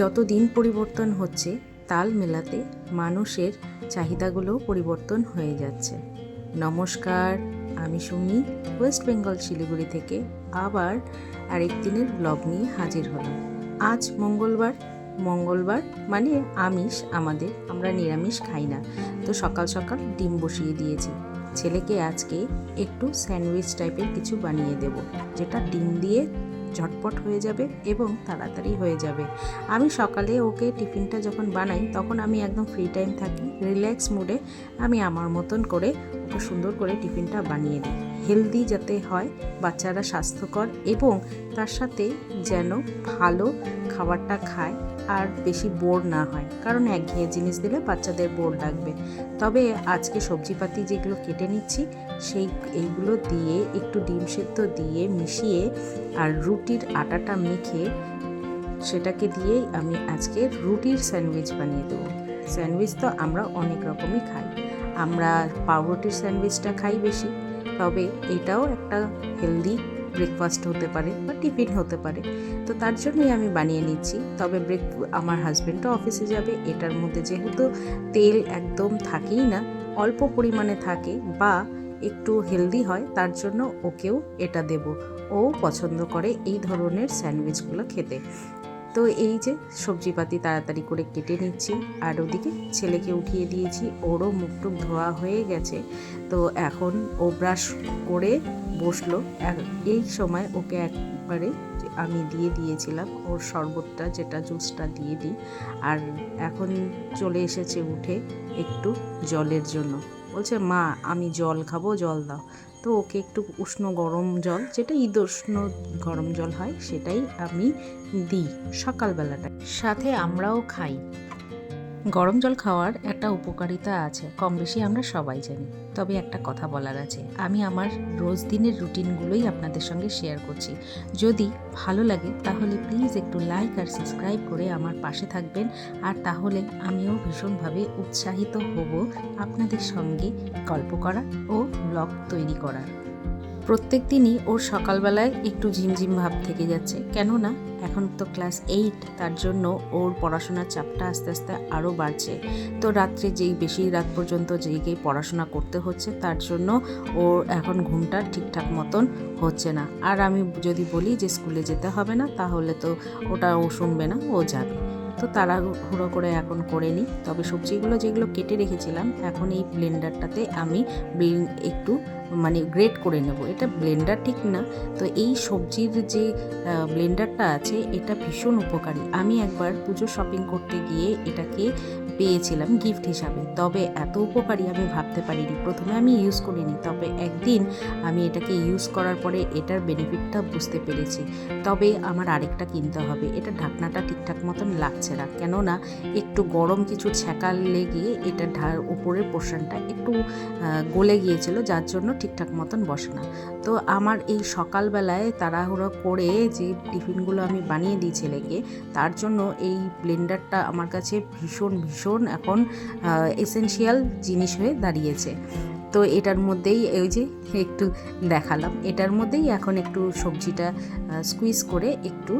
যত দিন পরিবর্তন হচ্ছে তাল মেলাতে মানুষের চাহিদাগুলোও পরিবর্তন হয়ে যাচ্ছে। নমস্কার, আমি সুমি, ওয়েস্ট বেঙ্গল শিলিগুড়ি থেকে আবার আরেক দিনের ব্লগ নিয়ে হাজির হলাম। আজ মঙ্গলবার মানে আমিষ, আমরা নিরামিষ খাই না, তো সকাল সকাল ডিম বসিয়ে দিয়েছি। ছেলেকে আজকে একটু স্যান্ডউইচ টাইপের কিছু বানিয়ে দেব, যেটা ডিম দিয়ে ঝটপট হয়ে যাবে এবং তাড়াতাড়ি হয়ে যাবে। আমি সকালে ওকে টিফিনটা যখন বানাই তখন আমি একদম ফ্রি টাইম থাকি, রিল্যাক্স মুডে আমি আমার মতন করে ওকে সুন্দর করে টিফিনটা বানিয়ে দিই। হেলদি যাতে হয়, বাচ্চারা স্বাস্থ্যকর এবং তার সাথে যেন ভালো খাবারটা খায় আর বেশি বোর না হয়, কারণ একঘেয়ে জিনিস দিলে বাচ্চাদের বোর লাগবে। তবে আজকে সবজিপাতি যেগুলো কেটে নিচ্ছি এইগুলো দিয়ে একটু ডিম সেদ্ধ দিয়ে মিশিয়ে আর রুটির আটাটা মেখে সেটাকে দিয়েই আমি আজকে রুটির স্যান্ডউইচ বানিয়ে দেবো। স্যান্ডউইচ তো আমরা অনেক রকমই খাই, আমরা পাউরুটির স্যান্ডউইচটা খাই বেশি, তবে এটাও একটা হেলদি ব্রেকফাস্ট হতে পারে বা টিফিন হতে পারে, তো তার জন্যই আমি বানিয়ে নিচ্ছি। তবে আমার হাজব্যান্ডও অফিসে যাবে, এটার মধ্যে যেহেতু তেল একদম থাকেই না, অল্প পরিমাণে থাকে বা একটু হেলদি হয়, তার জন্য ওকেও এটা দেব। ও পছন্দ করে এই ধরনের স্যান্ডউইচগুলো খেতে। তো এই যে সবজিপাতি তাড়াতাড়ি করে কেটে নিচ্ছি, আর ওদিকে ছেলেকে উঠিয়ে দিয়েছি, ওরও মুখটুক ধোয়া হয়ে গেছে। তো এখন ও ব্রাশ করে বসলো। এই সময় ওকে একবারে আমি দিয়ে দিয়েছিলাম ওর শরবতটা, যেটা জুসটা দিয়ে দিই। আর এখন চলে এসেছে উঠে একটু জলের জন্য, বলছে মা আমি জল খাবো, জল দাও। তো ওকে একটু উষ্ণ গরম জল, যেটা ঈদোষ্ণ গরম জল হয়, সেটাই আমি দিই সকালবেলাটা। সাথে আমরাও খাই। গরম জল খাওয়ার একটা উপকারিতা আছে, কম বেশি আমরা সবাই জানি। তবে একটা কথা বলার আছে, আমি আমার রোজ দিনের রুটিনগুলোই আপনাদের সঙ্গে শেয়ার করছি। যদি ভালো লাগে তাহলে প্লিজ একটু লাইক আর সাবস্ক্রাইব করে আমার পাশে থাকবেন, আর তাহলে আমিও ভীষণভাবে উৎসাহিত হব আপনাদের সঙ্গে গল্প করা ও ব্লগ তৈরি করার। প্রত্যেক দিনই ওর সকালবেলায় একটু ঝিমঝিম ভাব থেকে যাচ্ছে, কেননা এখন তো ক্লাস 8, তার জন্য ওর পড়াশোনার চাপটা আস্তে আস্তে আরও বাড়ছে। তো রাত্রে বেশি রাত পর্যন্ত জেগে পড়াশোনা করতে হচ্ছে, তার জন্য ওর এখন ঘুমটা ঠিকঠাক মতন হচ্ছে না। আর আমি যদি বলি যে স্কুলে যেতে হবে না, তাহলে তো ওটা ও শুনবে না, ও যাবে। তো তাড়াহুড়ো করে এখন করে নিই। তবে সবজিগুলো যেগুলো কেটে রেখেছিলাম, এখন এই ব্লেন্ডারটাতে আমি একটু গ্রেট করে নেব। এটা ব্লেন্ডার ঠিক না, তো এই সবজির যে ব্লেন্ডারটা আছে এটা ভীষণ উপকারী। আমি একবার পুজো শপিং করতে গিয়ে এটাকে পেয়েছিলাম গিফট হিসাবে, তবে এত উপকারী আমি ভাবতে পারিনি। প্রথমে আমি ইউজ করিনি, তবে একদিন আমি এটাকে ইউজ করার পরে এটার বেনিফিটটা বুঝতে পেরেছি। তবে আমার আরেকটা কিনতে হবে, এটা ঢাকনাটা ঠিকঠাক মতন লাগছে না, কেননা একটু গরম কিছু ছ্যাঁকা লেগে এটা উপরের পোর্শনটা একটু গলে গিয়েছিল, যার জন্য ঠিকঠাক মতন বসে না। তো আমার এই সকালবেলায় তাড়াহুড়ো করে যে টিফিনগুলো আমি বানিয়ে দিই ছেলেকে, তার জন্য এই ব্লেন্ডারটা আমার কাছে ভীষণ এখন এসেনশিয়াল জিনিস হয়ে দাঁড়িয়েছে। তো এটার মধ্যেই ওই যে একটু দেখালাম, এটার মধ্যেই এখন একটু সবজিটা স্কুইজ করে একটু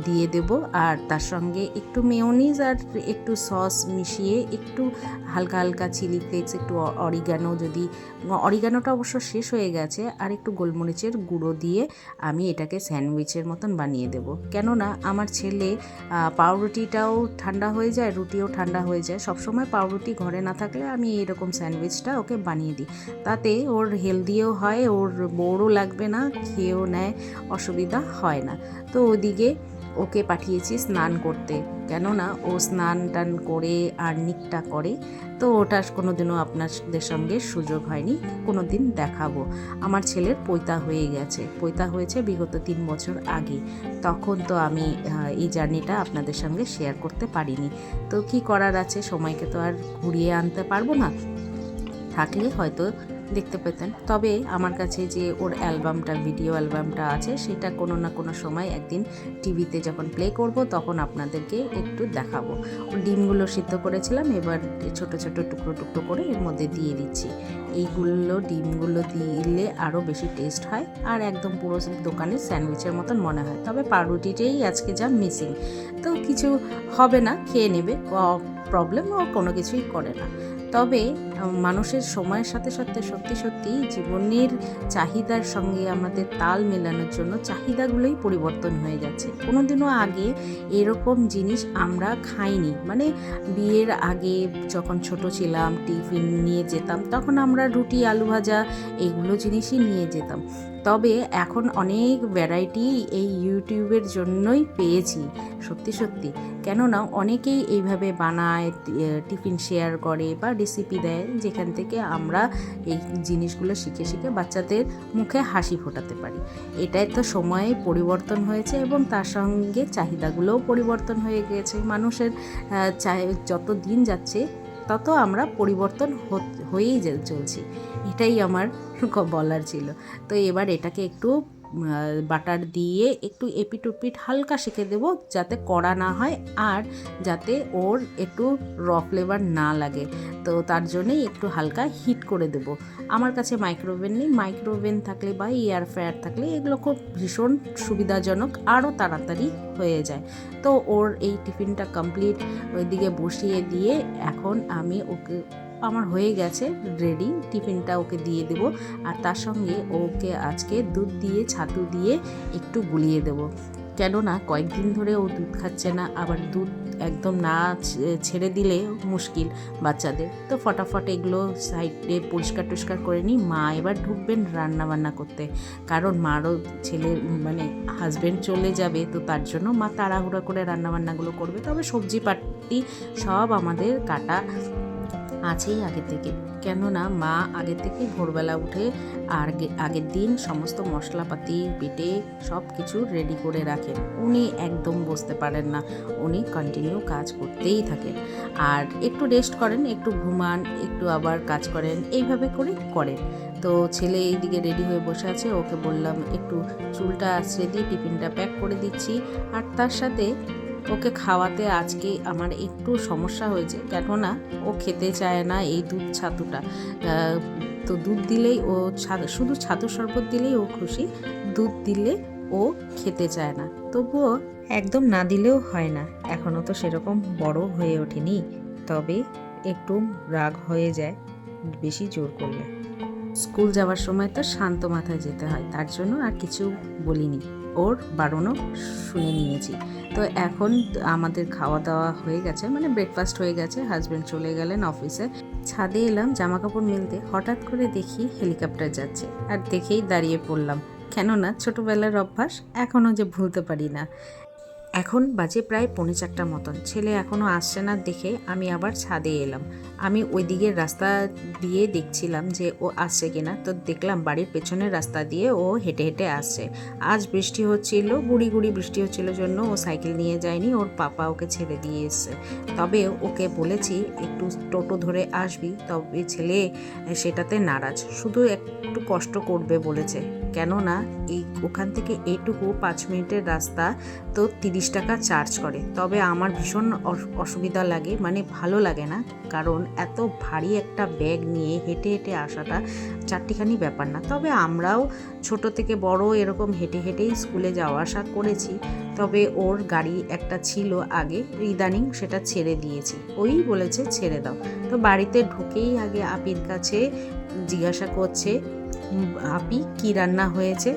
দিয়ে দেব, আর তার সঙ্গে একটু মেয়োনিজ আর একটু সস মিশিয়ে একটু হালকা হালকা চিলি ফ্লেক্স, একটু অরিগানো, যদি অরিগানোটা অবশ্য শেষ হয়ে গেছে, আর একটু গোলমরিচের গুঁড়ো দিয়ে আমি এটাকে স্যান্ডউইচের মতন বানিয়ে দেব। কেননা আমার ছেলে পাউরুটিটাও ঠান্ডা হয়ে যায়, রুটিও ঠান্ডা হয়ে যায়, সবসময় পাউরুটি ঘরে না থাকলে আমি এরকম স্যান্ডউইচটা ওকে বানিয়ে দিই। তাতে ওর হেলদিও হয়, ওর বোরও লাগবে না, খেয়েও নেয়, অসুবিধা হয় না। তো ওদিকে ওকে পাঠিয়েছি স্নান করতে, কেননা ও স্নান টান করে আর্নিকটা করে, তো ওটা কোনোদিনও আপনাদের সঙ্গে সুযোগ হয়নি, কোনো দিন দেখাবো। আমার ছেলের পৈতা হয়েছে বিগত 3 বছর আগে, তখন তো আমি এই জার্নিটা আপনাদের সঙ্গে শেয়ার করতে পারিনি। তো কি করার আছে, সময়কে তো আর ঘুরিয়ে আনতে পারবো না, থাকলে হয়তো দেখতে পেতেন। তবে আমার কাছে যে ওর অ্যালবামটা, ভিডিও অ্যালবামটা আছে, সেটা কোনো না কোনো সময় একদিন টিভিতে যখন প্লে করব তখন আপনাদেরকে একটু দেখাবো। ডিমগুলো সিদ্ধ করেছিলাম, এবার ছোট ছোট টুকরো টুকরো করে এর মধ্যে দিয়ে দিচ্ছি। এইগুলো ডিমগুলো দিলে আরও বেশি টেস্ট হয় আর একদম পুরো দোকানের স্যান্ডউইচের মতন মনে হয়। তবে পাউরুটিটাই আজকে যা মিসিং, তো কিছু হবে না, খেয়ে নেবে, প্রবলেম ও কোনো কিছুই করে না। তবে মানুষের সময়ের সাথে সাথে সত্যি সত্যি জীবনের চাহিদার সঙ্গে আমাদের তাল মেলানোর জন্য চাহিদাগুলোই পরিবর্তন হয়ে যাচ্ছে। কোনো দিনও আগে এরকম জিনিস আমরা খাইনি, মানে বিয়ের আগে যখন ছোট ছিলাম টিফিন নিয়ে যেতাম তখন আমরা রুটি, আলু ভাজা এইগুলো জিনিসই নিয়ে যেতাম। তবে এখন অনেক ভ্যারাইটি এই ইউটিউবের জন্যই পেয়েছি সত্যি সত্যি। কেননা অনেকেই এইভাবে বানায়, টিফিন শেয়ার করে বা রেসিপি দেয়, যেখান থেকে আমরা এই জিনিসগুলো শিখে শিখে বাচ্চাদের মুখে হাসি ফোটাতে পারি। এটাই তো সময়ে পরিবর্তন হয়েছে এবং তার সঙ্গে চাহিদাগুলোও পরিবর্তন হয়ে গিয়েছে। মানুষের যত দিন যাচ্ছে তত আমরা পরিবর্তন হয়েই চলছি। এটাই আমার বলার ছিল। তো এবার এটাকে একটু বাটার দিয়ে একটু এপিট ওপিট হালকা সেঁকে দেবো, যাতে কড়া না হয় আর যাতে ওর একটু র ফ্লেভার না লাগে। তো তার জন্যই একটু হালকা হিট করে দেব। আমার কাছে মাইক্রোওভেন নেই, মাইক্রোওভেন থাকলে বা এয়ার ফ্রায়ার থাকলে এগুলো খুব ভীষণ সুবিধাজনক, আরও তাড়াতাড়ি হয়ে যায়। তো ওর এই টিফিনটা কমপ্লিট ওইদিকে বসিয়ে দিয়ে এখন আমি আমার হয়ে গেছে রেডি, টিফিনটা ওকে দিয়ে দেবো। আর তার সঙ্গে ওকে আজকে দুধ দিয়ে ছাতু দিয়ে একটু গুলিয়ে দেবো। কেননা কয়েকদিন ধরে ও দুধ খাচ্ছে না, আবার দুধ একদম না ছেড়ে দিলে মুশকিল বাচ্চাদের। তো ফটাফট এগুলো সাইডে পরিষ্কার টরিষ্কার করে নিই। মা এবার ঢুকবেন রান্না বান্না করতে, কারণ মারও ছেলে মানে হাজব্যান্ড চলে যাবে, তো তার জন্য মা তাড়াহুড়া করে রান্নাবান্নাগুলো করবে। তবে সবজি পাতি সব আমাদের কাটা আছেই আগে থেকে, কেননা মা আগে থেকে ভোরবেলা উঠে আর আগের দিন সমস্ত মশলাপাতি বেটে সব কিছু রেডি করে রাখেন। উনি একদম বসতে পারেন না, উনি কন্টিনিউ কাজ করতেই থাকেন। আর একটু রেস্ট করেন, একটু ঘুমান, একটু আবার কাজ করেন, এইভাবে করেন। তো ছেলে এইদিকে রেডি হয়ে বসে আছে, ওকে বললাম একটু চুলটা আঁচড়ে দিয়ে টিফিনটা প্যাক করে দিচ্ছি। আর তার সাথে ওকে খাওয়াতে আজকে আমার একটু সমস্যা হয়েছে, কেননা ও খেতে চায় না এই দুধ ছাতুটা। তো দুধ দিলেই ও শুধু ছাতু শরবত দিলেই ও খুশি, দুধ দিলে ও খেতে চায় না। তবুও একদম না দিলেও হয় না, এখনও তো সেরকম বড় হয়ে ওঠেনি, তবে একটু রাগ হয়ে যায় বেশি জোর করলে। স্কুল যাওয়ার সময় তো শান্ত মাথায় যেতে হয়, তার জন্য আর কিছু বলিনি, ওর বারণও শুনে নিয়েছি। তো এখন আমাদের খাওয়া দাওয়া হয়ে গেছে, মানে ব্রেকফাস্ট হয়ে গেছে, হাজব্যান্ড চলে গেলেন অফিসে। ছাদে এলাম জামা কাপড় মেলতে, হঠাৎ করে দেখি হেলিকপ্টার যাচ্ছে, আর দেখেই দাঁড়িয়ে পড়লাম, কেননা ছোটোবেলার অভ্যাস এখনও যে ভুলতে পারি না। এখন বাজে প্রায় 3:45 মতন, ছেলে এখনও আসছে না দেখে আমি আবার ছাদে এলাম। আমি ওই দিকের রাস্তা দিয়ে দেখছিলাম যে ও আসছে কিনা, তো দেখলাম বাড়ির পেছনের রাস্তা দিয়ে ও হেঁটে হেঁটে আসছে। আজ বৃষ্টি হচ্ছিল, গুড়ি গুড়ি বৃষ্টি হচ্ছিল জন্য ও সাইকেল নিয়ে যায়নি, ওর পাপা ওকে ছেড়ে দিয়ে এসছে। তবে ওকে বলেছি একটু টোটো ধরে আসবি, তবে ছেলে সেটাতে নারাজ, শুধু একটু কষ্ট করবে বলেছে। কেননা ওখান থেকে এইটুকু 5 মিনিটের রাস্তা, তো 30 টাকা চার্জ করে। তবে আমার ভীষণ অসুবিধা লাগে, মানে ভালো লাগে না, কারণ এত ভারী একটা ব্যাগ নিয়ে হেঁটে হেঁটে আসাটা চারটিখানি ব্যাপার না। তবে আমরাও ছোট থেকে বড় এরকম হেঁটে হেঁটেই স্কুলে যাওয়া আসা করেছি। তবে ওর গাড়ি একটা ছিল আগে, ইদানিং সেটা ছেড়ে দিয়েছি, ওই বলেছে ছেড়ে দাও। তো বাড়িতে ঢুকেই আগে আপির কাছে জিজ্ঞাসা করছে, আপি কি রান্না হয়েছে?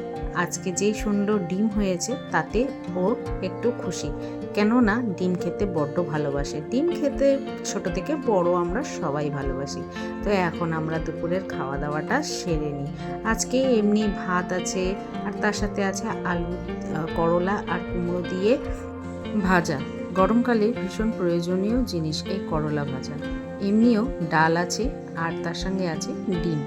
আজকে যেই সুন্দর ডিম হয়েছে তাতে ও একটু খুশি, কেননা ডিম খেতে বড্ড ভালোবাসে। ডিম খেতে ছোট থেকে বড় আমরা সবাই ভালোবাসি। তো এখন আমরা দুপুরের খাওয়া দাওয়াটা সেরে নিই। আজকে এমনি ভাত আছে, আর তার সাথে আছে আলু, করলা আর কুমড়ো দিয়ে ভাজা। গরমকালে ভীষণ প্রয়োজনীয় জিনিস এই করলা ভাজা। এমনিও ডাল আছে আর তার সঙ্গে আছে ডিম।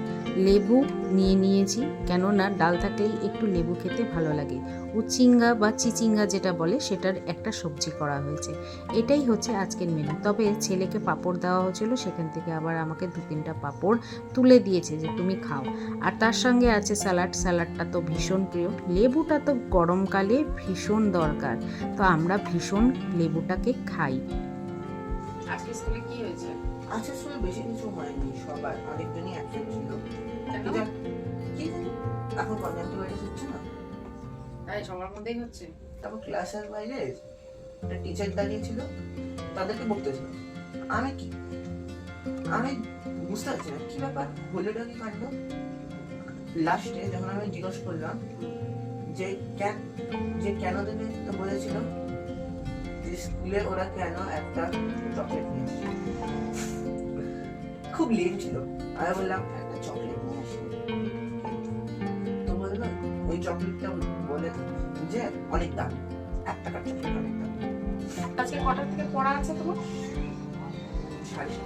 লেবু নিয়েছি, কেননা ডাল থাকলেই একটু লেবু খেতে ভালো লাগে। উচিঙ্গা বা চিচিঙ্গা যেটা বলে সেটার একটা সবজি করা হয়েছে। এটাই হচ্ছে আজকের মেনু। তবে ছেলেকে পাঁপড় দেওয়া হয়েছিল, সেখান থেকে আবার আমাকে 2-3টা পাঁপড় তুলে দিয়েছে যে তুমি খাও। আর তার সঙ্গে আছে স্যালাডটা তো ভীষণ প্রিয়। লেবুটা তো গরমকালে ভীষণ দরকার, তো আমরা ভীষণ লেবুটাকে খাই। আজকে স্কুলে কি হয়েছে? আজকে স্কুলে বেশি কিছু হয়নি, সবার অনেকজনই অ্যাবসেন্ট ছিল। কি জানি এখন কনজাংটিভাইটিস হচ্ছে না, তাই সবার মধ্যেই হচ্ছে। তারপর ক্লাসের বাইরে একটা টিচার দাঁড়িয়ে ছিল, তাদেরকে বলতেছিল। আমি বুঝতে পারছি না কি ব্যাপার, হলোটা কি কাণ্ড। লাস্টে যখন আমি জিজ্ঞেস করলাম যে কেন দেবে, তো বলেছিল স্কুলে ওরা কেন একটা চকলেট নিয়ে আসে। খুব লেট ছিল। আমি বললাম একটা চকলেট নিয়ে আসে, তো বললো ওই চকলেটটা বলে যে অনেক দাম, 1 টাকার চকলেট অনেক দাম। আজকে কটা থেকে পড়া আছে তোমার? 7:30।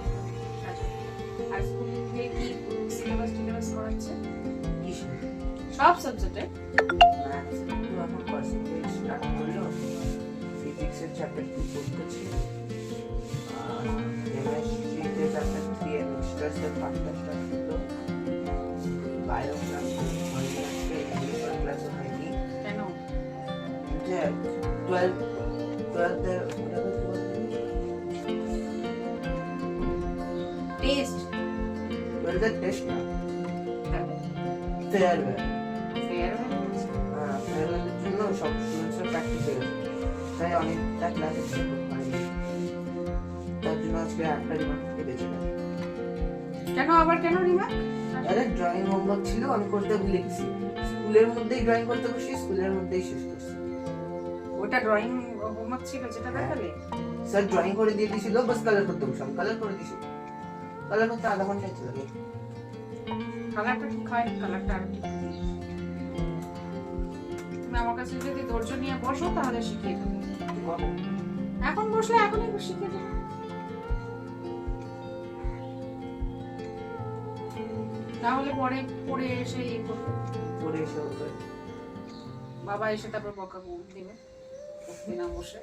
আর স্কুলে কি সিলেবাস করাচ্ছে? কিসে? সব সাবজেক্টে? ম্যাথস একটু এখন পার্সেন্টেজ স্টার্ট করলো, ফিজিক্সের চ্যাপ্টার 2 পড়তেছি, কেমিস্ট্রিতে চ্যাপ্টার 3 এর মিক্সচার্সের পার্টটা স্টার্ট করলো, বায়ো ক্লাস হয়নি, আজকে ইংলিশ ক্লাসও হয়নি। কেন? যে 12 এর টেস্ট? 12 এর টেস্ট না, ফেয়ারওয়েল। ফেয়ারওয়েলের জন্য সব স্টুডেন্টসরা প্র্যাকটিস হয়ে গেছে, তাই অনেকটা ক্লাস এক্সটেন্ড করতে পারিনি। তার জন্য আজকে একটা রিমার্ক থেকে বেঁচে গেছে। কেন রিমার্ক? আরে ড্রয়িং হোমওয়ার্ক ছিল, আমি করতে ভুলে গেছি। স্কুলের মধ্যেই ড্রয়িং করতে বসি, স্কুলের মধ্যেই শেষ করছি। ওটা ড্রয়িং হোমওয়ার্ক ছিল যেটা দেখালে? স্যার ড্রয়িং করে দিয়ে দিয়েছিল, বাস কালার করতে বসলাম, কালার করে দিয়েছিল। কালার করতে আধা ঘন্টা লাগে। কালারটা ঠিক হয়, কালারটা আর ঠিক। তুমি আমার কাছে যদি ধৈর্য নিয়ে বসো তাহলে শিখিয়ে দেবো। এখন বসলে এখনই শিখিয়ে দেবো। তাহলে পরে এসে করবে, পরে এসে হবে। বাবা এসে তারপর বকা দিবে না বসে।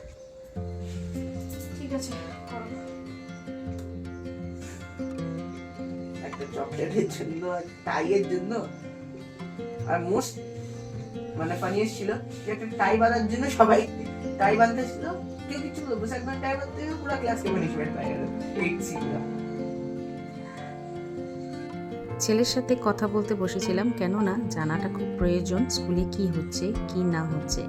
ঠিক আছে, করো। একটা চকলেটের জন্য আর টাইয়ের জন্য, আর মোস্ট ফানিয়েস্ট ছিল যে একটা টাই বাঁধার জন্য সবাই টাই বাঁধতেছিল, কেউ কিছু বলবো, একবার টাই বাঁধতে পুরো ক্লাসকে পানিশমেন্ট পাই গেল। ছেলের সাথে কথা বলতে বসেছিলাম, কেননা জানাটা খুব প্রয়োজন স্কুলে কি হচ্ছে কি না হচ্ছে,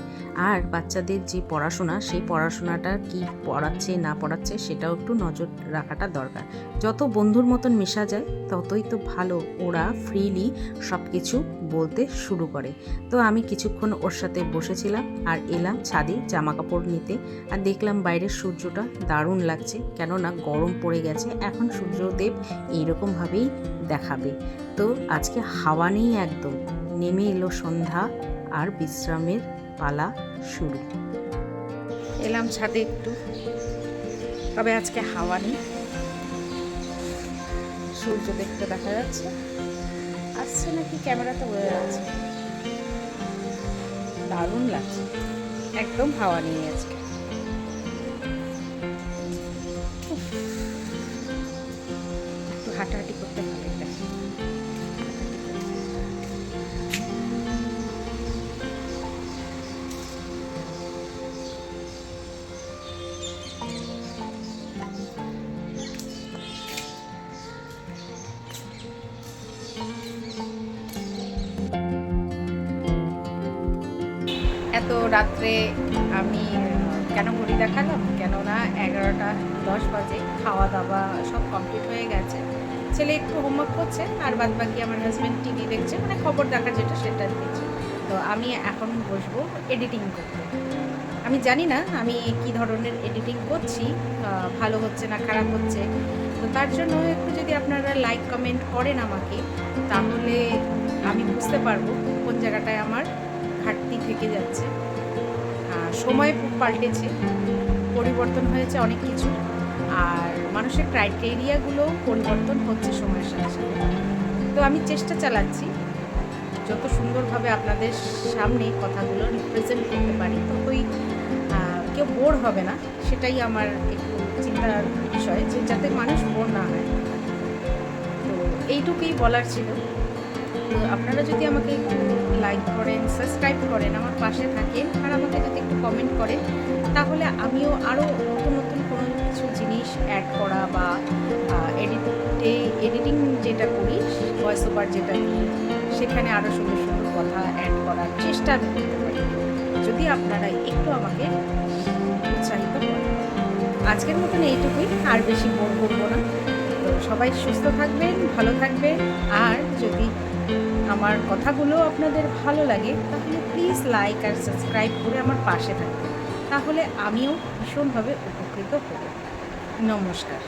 আর বাচ্চাদের যে পড়াশোনা সেই পড়াশোনাটা কি পড়াচ্ছে না পড়াচ্ছে সেটাও একটু নজর রাখাটা দরকার। যত বন্ধুর মতন মেশা যায় ততই তো ভালো, ওরা ফ্রিলি সব কিছু বলতে শুরু করে। তো আমি কিছুক্ষণ ওর সাথে বসেছিলাম আর এলাম ছাদে জামা কাপড় নিতে, আর দেখলাম বাইরের সূর্যটা দারুণ লাগছে, কেননা গরম পড়ে গেছে, এখন সূর্যদেব এইরকমভাবেই দেখাবে। তো আজকে হাওয়া নেই একদম, নেমে এলো সন্ধ্যা আর বিশ্রামের পালা শুরু। এলাম ছাদে একটু, তবে আজকে হাওয়া নেই, সূর্য দেখতে দেখা যাচ্ছে, আসছে নাকি ক্যামেরাতে বোঝা যাচ্ছে, দারুণ লাগছে, একদম হাওয়া নেই আজকে। একটু হাঁটাহাঁটি করতে ভালো লাগে। এত রাত্রে আমি কেন ঘড়ি দেখালাম, কেননা 11টা 10 বাজে, খাওয়া দাওয়া সব কমপ্লিট হয়ে গেছে, ছেলে একটু হোমওয়ার্ক করছে আর বাদ বাকি আমার হাজব্যান্ড টিভি দেখছে, খবর দেখার যেটা সেটা দেখছে। তো আমি এখন বসবো এডিটিং করতে। আমি জানি না আমি কি ধরনের এডিটিং করছি, ভালো হচ্ছে না খারাপ হচ্ছে, তো তার জন্য একটু যদি আপনারা লাইক কমেন্ট করেন আমাকে, তাহলে আমি বুঝতে পারবো কোন জায়গাটায় আমার ঘাটতি থেকে যাচ্ছে। সময় পাল্টেছে, পরিবর্তন হয়েছে অনেক কিছু, আর মানুষের ক্রাইটেরিয়াগুলো পরিবর্তন হচ্ছে সময়ের সাথে সাথে। তো আমি চেষ্টা চালাচ্ছি যত সুন্দরভাবে আপনাদের সামনে কথাগুলো রিপ্রেজেন্ট করতে পারি, ততই কেউ বোর হবে না। সেটাই আমার একটু চিন্তার বিষয়, যে যাতে মানুষ বোর না হয়। তো এইটুকুই বলার ছিল। তো আপনারা যদি আমাকে একটু লাইক করেন, সাবস্ক্রাইব করেন, আমার পাশে থাকেন, আর আমাকে যদি একটু কমেন্ট করেন, তাহলে আমিও আরও নতুন নতুন কোনো কিছু জিনিস অ্যাড করা বা এডিটিং যেটা করি, ভয়েস ওভার যেটা করি, সেখানে আরও সুন্দর সুন্দর কথা অ্যাড করার চেষ্টা আমি করতে পারি, যদি আপনারা একটু আমাকে উৎসাহিত করেন। আজকের মতন এইটুকুই, আর বেশি বোর করবো না। তো সবাই সুস্থ থাকবেন, ভালো থাকবেন, আর যদি আমার কথাগুলো আপনাদের ভালো লাগে তাহলে প্লিজ লাইক আর সাবস্ক্রাইব করে আমার পাশে থাকবেন, তাহলে আমিও ভীষণভাবে উপকৃত হব। নমস্কার।